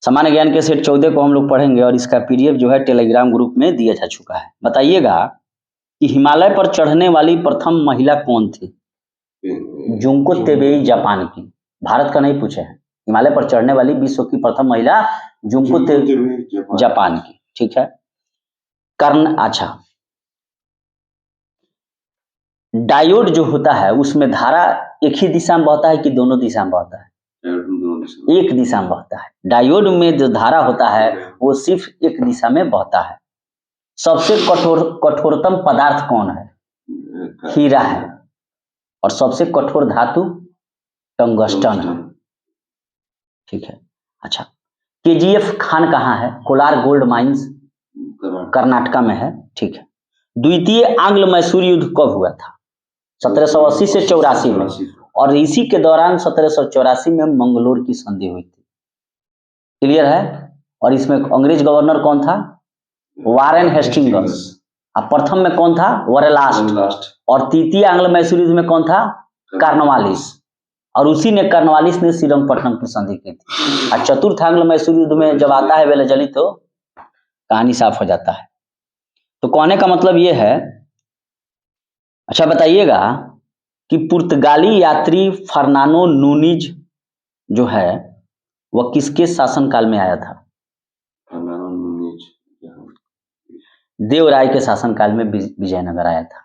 सामान्य ज्ञान के सेट 14 को हम लोग पढ़ेंगे और इसका पीडीएफ जो है टेलीग्राम ग्रुप में दिया जा चुका है। बताइएगा कि हिमालय पर चढ़ने वाली प्रथम महिला कौन थी? जुंको तेबेई जापान की। भारत का नहीं पूछे हैं। हिमालय पर चढ़ने वाली विश्व की प्रथम महिला जुंको तेबेई जापान की। ठीक है। अच्छा, डायोड जो होता है उसमें धारा एक ही दिशा में बहता है कि दोनों दिशा में बहता है? एक दिशा में बहता है। डायोड में जो धारा होता है वो सिर्फ एक दिशा में बहता है। सबसे कठोरतम पदार्थ कौन है? हीरा है। और सबसे कठोर धातु टंगस्टन है। ठीक है। अच्छा, केजीएफ खान कहाँ है? कोलार गोल्ड माइंस कर्नाटका में है। ठीक है। द्वितीय आंग्ल मैसूर युद्ध कब हुआ था? 1780 से 84 में। और इसी के दौरान 1784 में मंगलोर की संधि हुई थी। क्लियर है? और इसमें अंग्रेज गवर्नर कौन था? Warren Hastings. अब प्रथम में कौन था? वरलास्ट। और तृतीय आंग्ल मैसूर युद्ध में कौन था? कार्नवालिस। और उसी ने कार्नवालिस ने श्रीरंगपट्टनम की संधि की थी। और चतुर्थ आंग्ल मैसूर युद्ध में जब आता है वेलजली तो कहानी साफ हो जाता है। तो कहने का मतलब ये है। अच्छा, बताइएगा कि पुर्तगाली यात्री फर्नांडो नूनीज जो है वह किसके शासनकाल में आया था? देवराय के शासनकाल में विजयनगर आया था।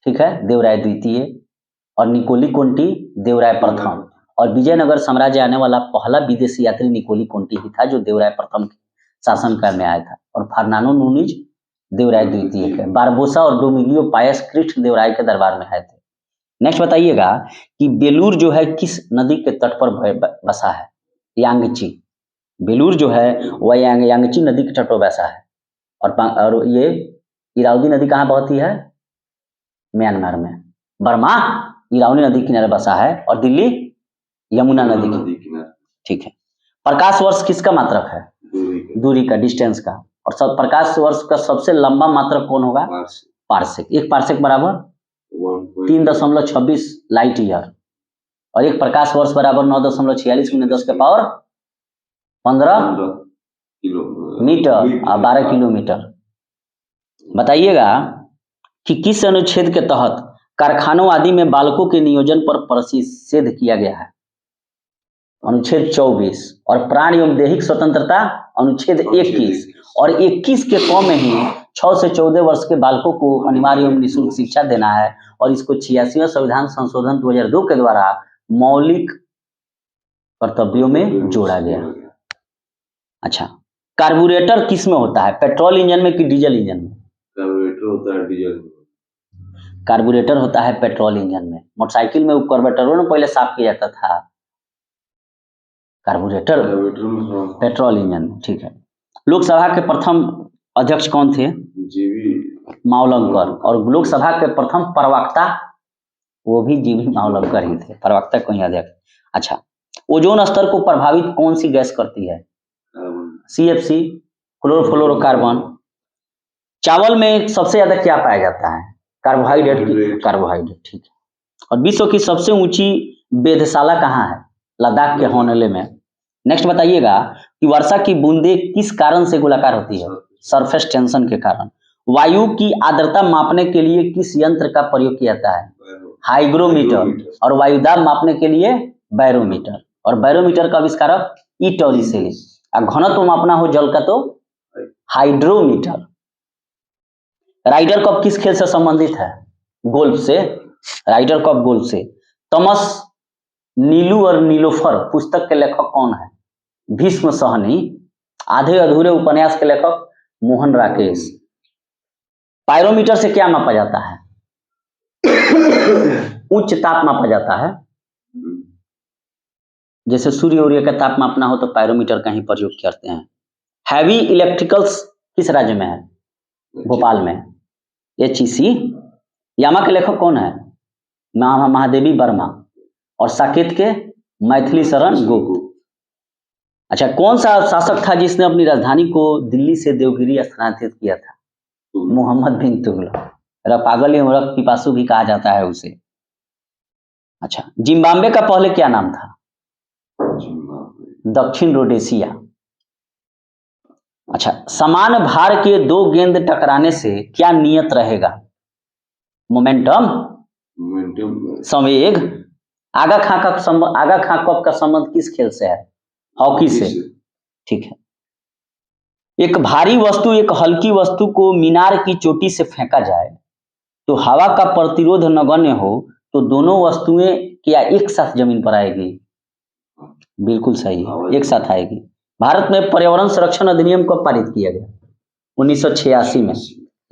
ठीक है। देवराय द्वितीय और निकोली कोंटी देवराय प्रथम। और विजयनगर साम्राज्य आने वाला पहला विदेशी यात्री निकोली कोंटी ही था जो देवराय प्रथम के शासनकाल में आया था। और फर्नांडो नूनीज देवराय द्वितीय के। बारबोसा और डोमिगियो पायस कृष्ण देवराय के दरबार में आए थे। नेक्स्ट बताइएगा कि बेलूर जो है किस नदी के तट पर बसा है? यांगची। बेलूर जो है वह यांगची नदी के तट पर बसा है। और ये इरावदी नदी कहाँ बहती है? म्यांमार में। बर्मा इरावदी नदी किनारे बसा है। और दिल्ली यमुना नदी किनारे। ठीक है। प्रकाश वर्ष किसका मात्रक है? दूरी का, डिस्टेंस का। और सब प्रकाश वर्ष का सबसे लंबा मात्रक कौन होगा? पार्सेक। एक पार्सेक बराबर 3.26 लाइट ईयर। और एक प्रकाश वर्ष बराबर 9.46 × 10⁻15 मीटर और 12 किलोमीटर। बताइएगा कि किस अनुच्छेद के तहत कारखानों आदि में बालकों के नियोजन पर प्रतिषेध किया गया है? अनुच्छेद 24। और प्राण एवं दैहिक स्वतंत्रता अनुच्छेद 21। और 21 के क में ही 6 से 14 वर्ष के बालकों को अनिवार्य एवं निःशुल्क शिक्षा देना है। और इसको 86वां संविधान संशोधन 2002 के द्वारा मौलिक कर्तव्यों में जोड़ा गया। अच्छा, कार्बोरेटर किस में होता है? पेट्रोल इंजन में कि डीजल इंजन में? कार्बोरेटर होता है डीजल। कार्बोरेटर होता है पेट्रोल इंजन में। मोटरसाइकिल में कार्बोरेटरों में पहले साफ किया जाता था। Carburettor petrol engine. ठीक है। लोकसभा के प्रथम अध्यक्ष कौन थे? मावलंकर। और लोकसभा के प्रथम प्रवक्ता वो भी जीवी मावलंकर ही थे। प्रवक्ता कहीं अध्यक्ष। अच्छा, ओजोन स्तर को प्रभावित कौन सी गैस करती है? CFC, chlorofluorocarbon. चावल में सबसे ज्यादा क्या पाया जाता है? कार्बोहाइड्रेट। कार्बोहाइड्रेट। ठीक है। और विश्व की सबसे ऊंची वेधशाला कहाँ है? लद्दाख के होनले में। नेक्स्ट बताइएगा कि वर्षा की बूंदें किस कारण से गोलाकार होती है? सरफेस टेंशन के कारण। वायु की आर्द्रता मापने के लिए किस यंत्र का प्रयोग किया जाता है? हाइग्रोमीटर। और वायुदाब मापने के लिए बैरोमीटर। और बैरोमीटर का आविष्कारक ई टॉरिसेली। और घनत्व मापना हो जल का तो हाइड्रोमीटर। राइडर कप किस खेल से संबंधित है? गोल्फ से। राइडर कप गोल्फ से। तमस, नीलू और नीलोफर पुस्तक के लेखक कौन है? भीष्म सहनी। आधे अधूरे उपन्यास के लेखक मोहन राकेश। पायरोमीटर से क्या मापा जाता है? उच्च ताप मापा जाता है। जैसे सूर्य का ताप मापना हो तो पायरोमीटर का ही प्रयोग करते हैं। हैवी इलेक्ट्रिकल्स किस राज्य में है? भोपाल में। HEC। यामा के लेखक कौन है? महादेवी वर्मा। और साकेत के मैथिली शरण गुप्त। अच्छा, कौन सा शासक था जिसने अपनी राजधानी को दिल्ली से देवगिरी स्थानांतरित किया था? मोहम्मद बिन तुगलक। पागल एवं रक्त पिपासु भी कहा जाता है उसे। अच्छा, जिम्बाब्वे का पहले क्या नाम था? दक्षिण रोडेशिया। अच्छा, समान भार के दो गेंद टकराने से क्या नियत रहेगा? मोमेंटम, संवेग। आगा खां कप का संबंध किस खेल से है? हॉकी से। ठीक है। एक भारी वस्तु एक हल्की वस्तु को मीनार की चोटी से फेंका जाए तो हवा का प्रतिरोध नगण्य हो तो दोनों वस्तुएं क्या एक साथ जमीन पर आएगी? बिल्कुल सही है, एक साथ आएगी। भारत में पर्यावरण संरक्षण अधिनियम कब पारित किया गया? 1986 में।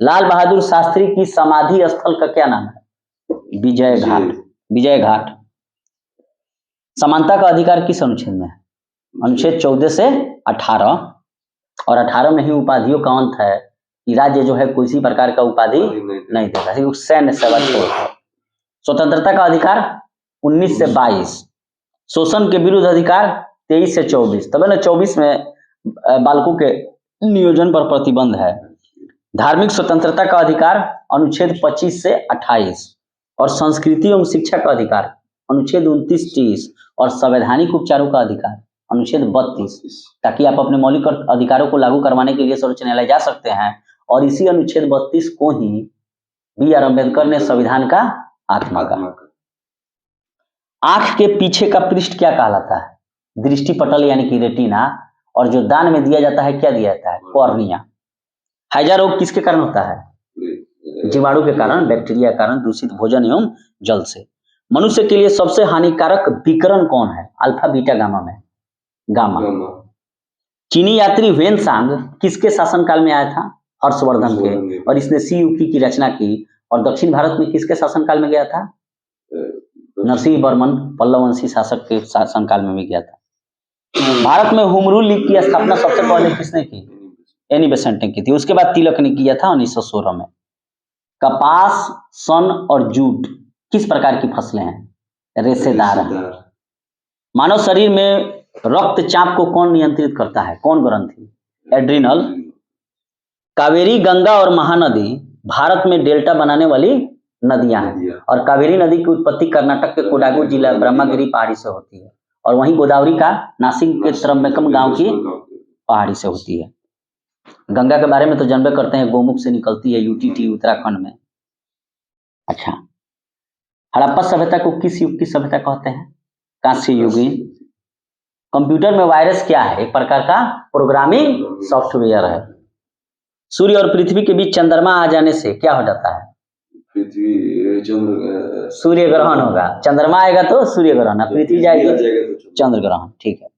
लाल बहादुर शास्त्री की समाधि स्थल का क्या नाम है? विजय घाट। विजय घाट। समानता का अधिकार किस अनुच्छेद में है? अनुच्छेद 14 से 18। और 18 में ही उपाधियों का अंत है कि राज्य जो है किसी प्रकार का उपाधि नहीं देता, सैन्य सेवा छोड़कर। स्वतंत्रता का अधिकार 19 से 22। शोषण के विरुद्ध अधिकार 23 से 24। तब ना 24 में बालकों के नियोजन पर प्रतिबंध है। धार्मिक स्वतंत्रता का अधिकार अनुच्छेद 25 से 28। और संस्कृति एवं शिक्षा का अधिकार अनुच्छेद 29-30। और संवैधानिक उपचारों का अधिकार अनुच्छेद 32। ताकि आप अपने मौलिक अधिकारों को लागू करवाने के लिए सर्वोच्च न्यायालय जा सकते हैं। और इसी अनुच्छेद 32 को ही बी.आर. अम्बेडकर ने संविधान का आत्मा कहा। आंख के पीछे का पृष्ठ क्या कहलाता है? दृष्टि पटल यानी कि रेटिना। और जो दान में दिया जाता है क्या दिया जाता है? कॉर्निया। हैजा रोग किसके कारण होता है? जीवाणु के कारण, बैक्टीरिया के कारण, दूषित भोजन एवं जल से। मनुष्य के लिए सबसे हानिकारक विकिरण कौन है? अल्फा बीटा गामा में गामा। चीनी यात्री वेनसांग किसके शासनकाल में आया था? हर्षवर्धन के। और इसने सीयूकी की रचना की। और दक्षिण भारत में किसके शासनकाल में गया था? नरसिंह वर्मन पल्लववंशी शासक के शासनकाल में भी गया था। भारत में होम रूल लीग की स्थापना सबसे पहले किसने की? एनी बेसेंट ने की थी। उसके बाद तिलक ने किया था 1916 में। कपास, सन और जूट किस प्रकार की फसलें हैं? रेशेदार। मानव शरीर में रक्तचाप को कौन नियंत्रित करता है? कौन ग्रंथि? एड्रिनल। कावेरी, गंगा और महानदी भारत में डेल्टा बनाने वाली नदियां हैं। और कावेरी नदी की उत्पत्ति कर्नाटक के कोडागु जिला ब्रह्मगिरी पहाड़ी से होती है। और वहीं गोदावरी का नासिक के त्रम्बकम गांव की पहाड़ी से होती है। गंगा के बारे में तो जानबे करते हैं, गोमुख से निकलती है, यूटीटी उत्तराखंड में। अच्छा, हड़प्पा सभ्यता को किस युग की सभ्यता कहते हैं? कांस्य युगीन। कंप्यूटर में वायरस क्या है? एक प्रकार का प्रोग्रामिंग सॉफ्टवेयर है। सूर्य और पृथ्वी के बीच चंद्रमा आ जाने से क्या हो जाता है? सूर्य ग्रहण होगा। चंद्रमा आएगा तो सूर्य ग्रहण, पृथ्वी जाएगी चंद्र ग्रहण। ठीक है।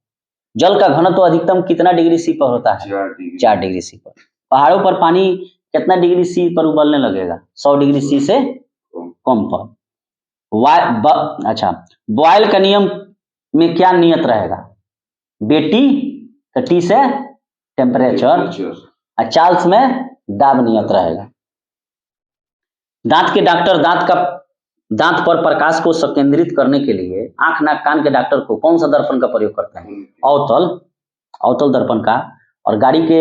जल का घनत्व अधिकतम कितना डिग्री सी पर होता है? 4 डिग्री सी पर। पहाड़ों पर पानी कितना डिग्री सी पर उबलने लगेगा? 100 डिग्री सी से कम पर। अच्छा, बॉयल का नियम में क्या नियत रहेगा? बेटी का टी से टेम्परेचर। और चार्ल्स में दाब नियत रहेगा। दांत के डॉक्टर दांत पर प्रकाश को संकेंद्रित करने के लिए आंख नाक कान के डॉक्टर को कौन सा दर्पण का प्रयोग करते हैं? अवतल दर्पण का। और गाड़ी के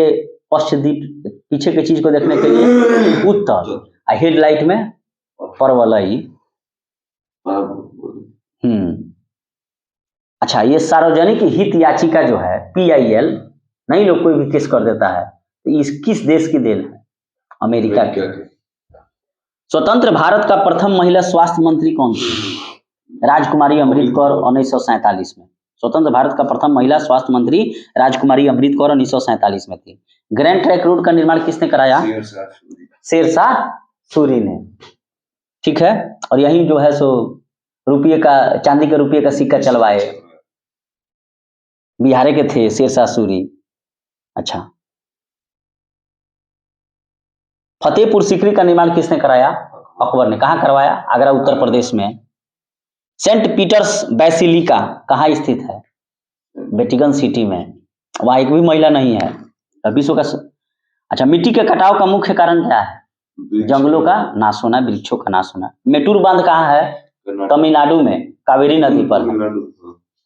पीछे की चीज को देखने के लिए उत्तल। हेडलाइट में परवलयी। अच्छा, ये सार्वजनिक हित याचिका जो है PIL, नहीं लोग कोई भी केस कर देता है, तो इस किस देश की देन है? अमेरिका की। स्वतंत्र भारत का प्रथम महिला स्वास्थ्य मंत्री कौन थी? राजकुमारी अमृत कौर 1947 में। स्वतंत्र भारत का प्रथम महिला स्वास्थ्य मंत्री राजकुमारी अमृत कौर 1947 में थी। ग्रैंड ट्रैंक रोड का निर्माण किसने कराया? शेरशाह सूरी ने। ठीक है। और यही जो है सो चांदी के रुपये का सिक्का चलवाए, बिहार के थे शेरशाह सूरी। अच्छा, फतेहपुर सीकरी का निर्माण किसने कराया? अकबर ने। कहाँ करवाया? आगरा उत्तर प्रदेश में। सेंट पीटर्स बेसिलिका कहाँ स्थित है? वेटिकन सिटी में। वहाँ एक भी महिला नहीं है। विश्व का अच्छा, मिट्टी के कटाव का मुख्य कारण क्या है? जंगलों का नाश होना, वृक्षों का नाश होना। मेटूर बांध कहाँ है? तमिलनाडु में, कावेरी नदी पर।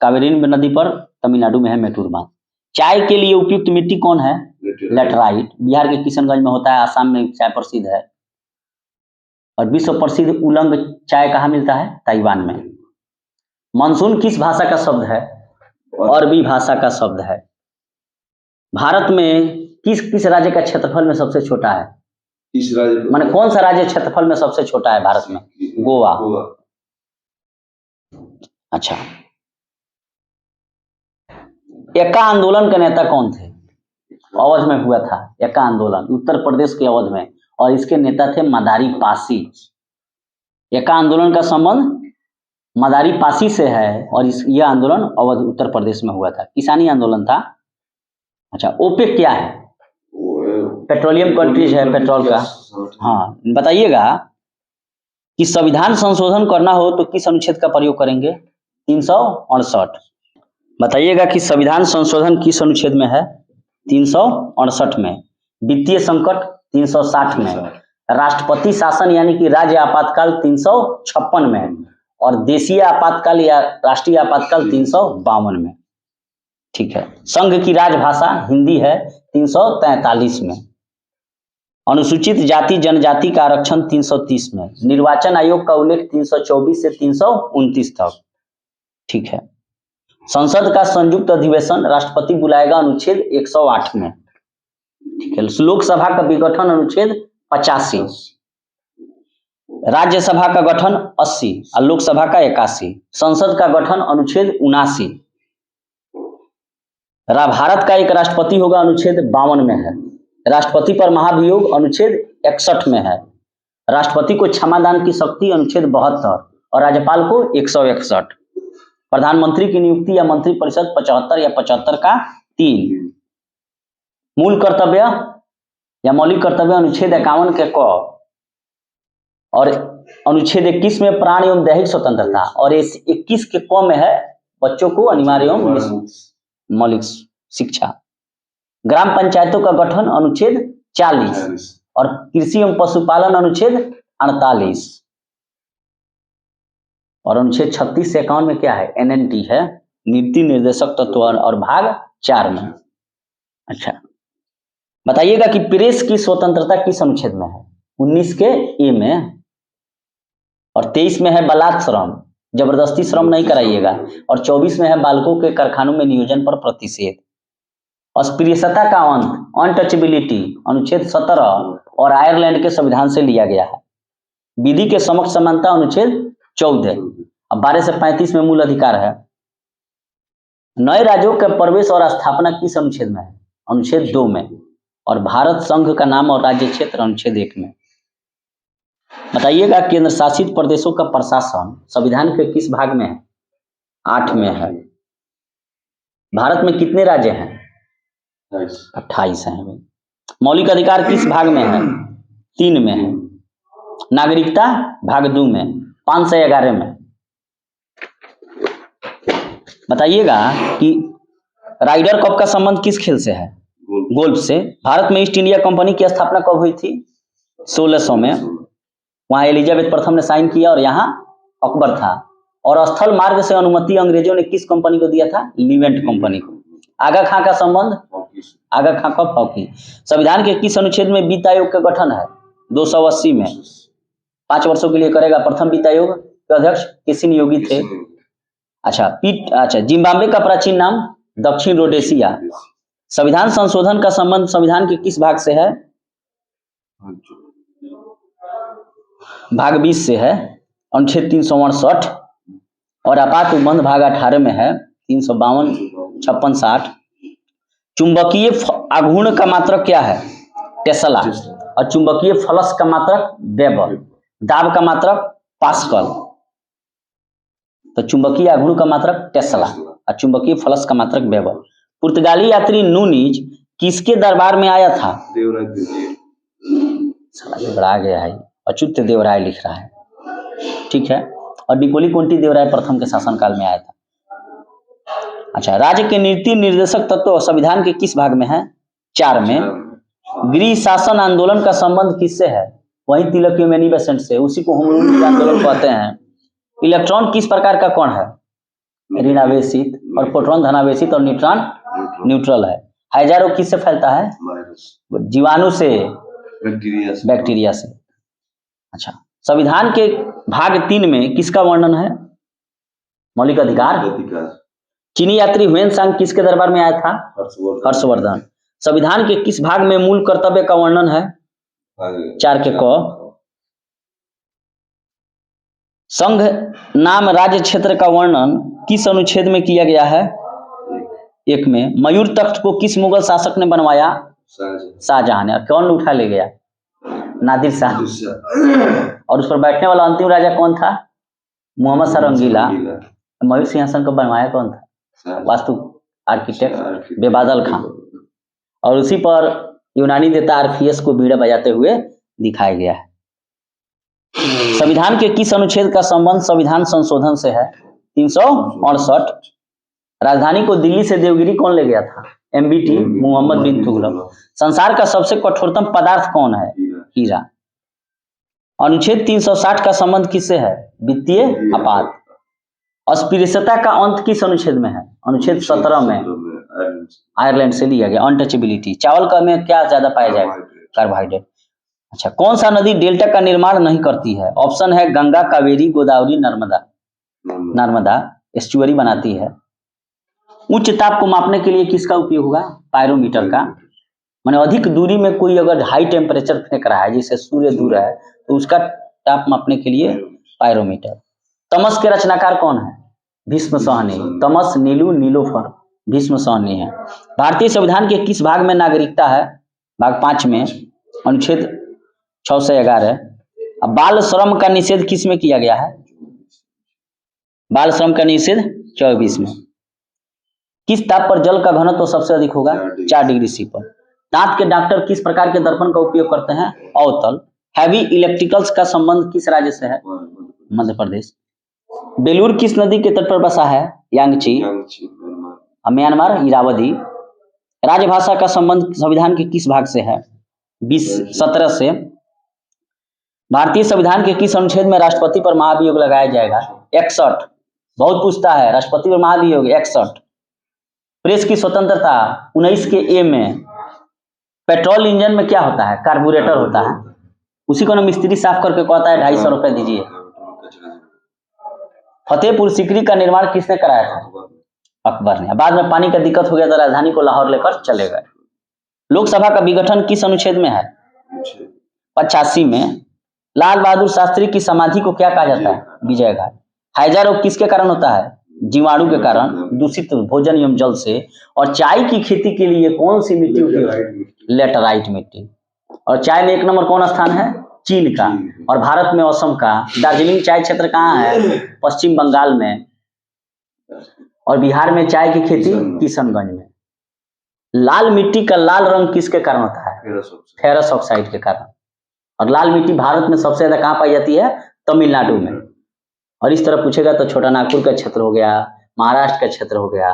कावेरी नदी पर तमिलनाडु में है मेटूर बांध। चाय के लिए उपयुक्त मिट्टी कौन है? लेटराइट। बिहार के किशनगंज में होता है, आसाम में चाय प्रसिद्ध है। और विश्व प्रसिद्ध उलंग चाय कहाँ मिलता है? ताइवान में। मानसून किस भाषा का शब्द है? अरबी भाषा का शब्द है। भारत में किस किस राज्य का क्षेत्रफल में सबसे छोटा है? इस राज्य माने कौन सा राज्य क्षेत्रफल में सबसे छोटा है भारत में? गोवा। अच्छा, यक्का आंदोलन के नेता कौन थे? अवध में हुआ था यक्का आंदोलन, उत्तर प्रदेश के अवध में, और इसके नेता थे मदारी पासी। यक्का आंदोलन का संबंध मदारी पासी से है और यह आंदोलन अवध उत्तर प्रदेश में हुआ था, किसानी आंदोलन था। अच्छा, ओपेक क्या है? पेट्रोलियम कंट्रीज है, पेट्रोल का। हाँ, बताइएगा कि संविधान संशोधन करना हो तो किस अनुच्छेद का प्रयोग करेंगे? 368। बताइएगा कि संविधान संशोधन किस अनुच्छेद में है? 368 में। वित्तीय संकट 360 में। राष्ट्रपति शासन यानी कि राज्य आपातकाल 356 में, और देशीय आपातकाल या राष्ट्रीय आपातकाल 352 में। ठीक है। संघ की राजभाषा हिंदी है 343 में। अनुसूचित जाति जनजाति का आरक्षण 330 में। निर्वाचन आयोग का उल्लेख 324 से 329 तक। ठीक है। संसद का संयुक्त अधिवेशन राष्ट्रपति बुलाएगा अनुच्छेद 108 में। ठीक है। लोकसभा का विघटन अनुच्छेद 85, राज्यसभा का गठन 80 और लोकसभा का 81। संसद का गठन अनुच्छेद 79। भारत का एक राष्ट्रपति होगा अनुच्छेद 52 में है। राष्ट्रपति पर महाभियोग अनुच्छेद 61 में है। राष्ट्रपति को क्षमादान की शक्ति अनुच्छेद 72 और राज्यपाल को 161। प्रधानमंत्री की नियुक्ति या मंत्रिपरिषद 75 या 75 का 3। मूल कर्तव्य या मौलिक कर्तव्य अनुच्छेद 51 के क, और अनुच्छेद 21 में प्राण एवं दैहिक स्वतंत्रता, और 21 के क में है बच्चों को अनिवार्य एवं मौलिक शिक्षा। ग्राम पंचायतों का गठन अनुच्छेद 40 और कृषि एवं पशुपालन अनुच्छेद 48, और अनुच्छेद 36 से 51 में क्या है? NNT है, नीति निर्देशक तत्व, और भाग 4 में। अच्छा, बताइएगा कि प्रेस की स्वतंत्रता किस अनुच्छेद में है? 19 के ए में, और 23 में है बलात् श्रम, जबरदस्ती श्रम नहीं कराइएगा, और 24 में है बालकों के कारखानों में नियोजन पर प्रतिषेध। अस्पृश्यता का अंत, अनटचेबिलिटी, अनुच्छेद 17 और आयरलैंड के संविधान से लिया गया है। विधि के समक्ष समानता अनुच्छेद 14। अब 12 से 35 में मूल अधिकार है। नए राज्यों के प्रवेश और स्थापना किस अनुच्छेद में है? अनुच्छेद 2 में, और भारत संघ का नाम और राज्य क्षेत्र अनुच्छेद 1 में। बताइएगा केंद्र शासित प्रदेशों का प्रशासन संविधान के किस भाग में है? 8 में है। भारत में कितने राज्य हैं? 28 हैं। मौलिक अधिकार किस भाग में है? 3 में है। नागरिकता भाग 2 में, 511 में। बताइएगा कि राइडर कप का संबंध किस खेल से है? गोल्फ से। भारत में ईस्ट इंडिया कंपनी की स्थापना कब हुई थी? 1600 में। वहां एलिजाबेथ प्रथम ने साइन किया और यहाँ अकबर था। और स्थल मार्ग से अनुमति अंग्रेजों ने किस कंपनी को दिया था? लीवेंट कंपनी को। आगा खां का संबंध? आगा खां कब हॉकी। संविधान के किस अनुच्छेद में वित्त आयोग का गठन है? 280 में। 5 वर्षों के लिए करेगा। प्रथम वित्त आयोग के अध्यक्ष किसी नियोगी थे। अच्छा, जिम्बाब्वे का प्राचीन नाम दक्षिण रोडेशिया। संविधान संशोधन का संबंध संविधान के किस भाग से है? भाग 20 से है, अनुच्छेद 368, और आपात उपबंध भाग 18 में है, 352, 56, 60। चुंबकीय आघूर्ण का मात्रक क्या है? टेस्ला। और चुंबकीय फ्लक्स का मात्रक वेबर। दाब का मात्रक पास्कल। तो चुंबकीय आघूर्ण का मात्रक टेस्ला और चुंबकीय फ्लक्स का मात्रक वेबर। पुर्तगाली यात्री नूनीज किसके दरबार में आया था? आ गया है, अच्युत देवराय लिख रहा है। ठीक है। और निकोली कोंटी देवराय प्रथम के शासनकाल में आया था। अच्छा, राज्य के नीति निर्देशक तत्व संविधान के किस भाग में है? 4 में। गृह शासन आंदोलन का संबंध किससे है? वही तिलक यूमेनी बेसेंट से, उसी को होम रूल आंदोलन कहते हैं। इलेक्ट्रॉन किस प्रकार का कण है? ऋणावेशित, और प्रोटॉन धनावेशित, और न्यूट्रॉन न्यूट्रल है। हैजा रोग किससे फैलता है? जीवाणु से, बैक्टीरिया से। अच्छा, संविधान के भाग 3 में किसका वर्णन है? मौलिक अधिकार। चीनी यात्री हुएन सांग किसके दरबार में आया था? हर्षवर्धन। संविधान के किस भाग में मूल कर्तव्य का वर्णन है? 4 के क। संघ नाम राज्य क्षेत्र का वर्णन किस अनुच्छेद में किया गया है? 1 में। मयूर तख्त को किस मुगल शासक ने बनवाया? शाहजहां ने। और कौन उठा ले गया? नादिर शाह। और उस पर बैठने वाला अंतिम राजा कौन था? मोहम्मद शाह रंगीला। मयूर सिंहासन को बनवाया कौन था? वास्तु आर्किटेक्ट बेबादल खां। और उसी पर यूनानी देवता आर्फियस को बीड़ा बजाते हुए दिखाया गया है। संविधान के किस अनुच्छेद का संबंध संविधान संशोधन से है? 368। राजधानी को दिल्ली से देवगिरी कौन ले गया था? MBT मोहम्मद बिन तुगलक। संसार का सबसे कठोरतम पदार्थ कौन है? हीरा। अनुच्छेद 360 का संबंध किससे है? वित्तीय आपात। अस्पृश्यता का अंत किस अनुच्छेद में है? अनुच्छेद 17 में आयरलैंड से लिया गया। अनटचेबिलिटी। चावल का में क्या ज्यादा पाया जाएगा? कार्बोहाइड्रेट। अच्छा, कौन सा नदी डेल्टा का निर्माण नहीं करती है? ऑप्शन है गंगा, कावेरी, गोदावरी, नर्मदा। नर्मदा एस्चुअरी बनाती है। उच्च ताप को मापने के लिए किसका उपयोग होगा? पायरोमीटर का। माने अधिक दूरी में कोई अगर हाई टेम्परेचर फेंक रहा है, जैसे सूर्य दूर है, तो उसका ताप मापने के लिए पायरोमीटर। तमस के रचनाकार कौन है? भीष्म साहनी। तमस नीलू नीलोफर भीष्म साहनी है। भारतीय संविधान के किस भाग में नागरिकता है? भाग 5 में, अनुच्छेद 6 से 11। अब बाल श्रम का निषेध किस में किया गया है? बाल श्रम का निषेध 24 में। किस ताप पर जल का घनत्व तो सबसे अधिक होगा? 4 डिग्री सी पर। दांत के डॉक्टर किस प्रकार के दर्पण का उपयोग करते हैं? अवतल। हैवी इलेक्ट्रिकल्स का संबंध किस राज्य से है? मध्य प्रदेश। बेलूर किस नदी के तट पर बसा है? यांगची। म्यांमार इरावदी। राजभाषा का संबंध संविधान के किस भाग से है? 17 से। भारतीय संविधान के किस अनुच्छेद में राष्ट्रपति पर महाभियोग लगाया जाएगा? 61। बहुत पूछता है राष्ट्रपति पर महाभियोग 61। प्रेस की स्वतंत्रता 19 के ए में। पेट्रोल इंजन में क्या होता है? कार्बोरेटर होता है। उसी को ना मिस्त्री साफ करके कहता है 250 रुपए दीजिए। फतेहपुर सीकरी का निर्माण किसने कराया था? अकबर ने। बाद में पानी का दिक्कत हो गया तो राजधानी को लाहौर लेकर चले गए। लोकसभा का विघटन किस अनुच्छेद में है? 85 में। लाल बहादुर शास्त्री की समाधि को क्या कहा जाता है? विजय घाट। हैजा रोग किसके कारण होता है? जीवाणु के कारण, दूषित भोजन एवं जल से। और चाय की खेती के लिए कौन सी मिट्टी उपयोगी? लेटराइट मिट्टी। और चाय में 1 नंबर कौन स्थान है? चीन का। और भारत में असम का। दार्जिलिंग चाय क्षेत्र कहाँ है? पश्चिम बंगाल में। और बिहार में चाय की खेती किशनगंज में। लाल मिट्टी का लाल रंग किसके कारण होता है? फेरस ऑक्साइड के कारण। और लाल मिट्टी भारत में सबसे ज्यादा कहाँ पाई जाती है? तमिलनाडु में। और इस तरह पूछेगा तो छोटा नागपुर का क्षेत्र हो गया, महाराष्ट्र का क्षेत्र हो गया।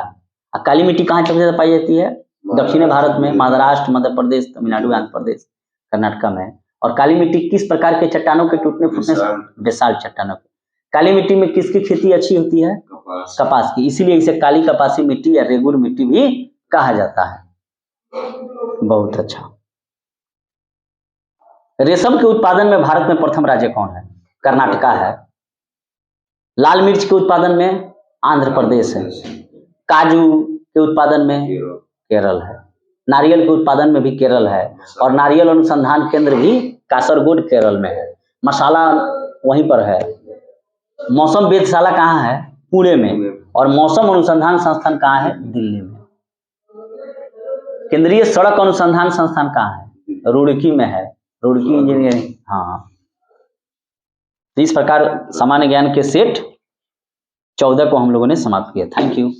और काली मिट्टी कहाँ सबसे ज्यादा पाई जाती है? दक्षिणी भारत में, महाराष्ट्र, मध्य प्रदेश, तमिलनाडु, आंध्र प्रदेश, कर्नाटक में। और काली मिट्टी किस प्रकार के चट्टानों के टूटने फूटने से? बेसाल्ट चट्टानों। काली मिट्टी में किसकी खेती अच्छी होती है? कपास की। इसीलिए इसे काली कपासी मिट्टी या रेगुर मिट्टी भी कहा जाता है। बहुत अच्छा। रेशम के उत्पादन में भारत में प्रथम राज्य कौन है? कर्नाटका है। लाल मिर्च के उत्पादन में आंध्र प्रदेश है। काजू के उत्पादन में केरल है। नारियल के उत्पादन में भी केरल है। और नारियल अनुसंधान केंद्र भी कासरगोड केरल में है। मसाला वहीं पर है। मौसम वेधशाला कहाँ है? पुणे में। और मौसम अनुसंधान संस्थान कहाँ है? दिल्ली में। केंद्रीय सड़क अनुसंधान संस्थान कहाँ है? रुड़की में है। रुड़की इंजीनियरिंग। हाँ। इस प्रकार सामान्य ज्ञान के सेट 14 को हम लोगों ने समाप्त किया। Thank you.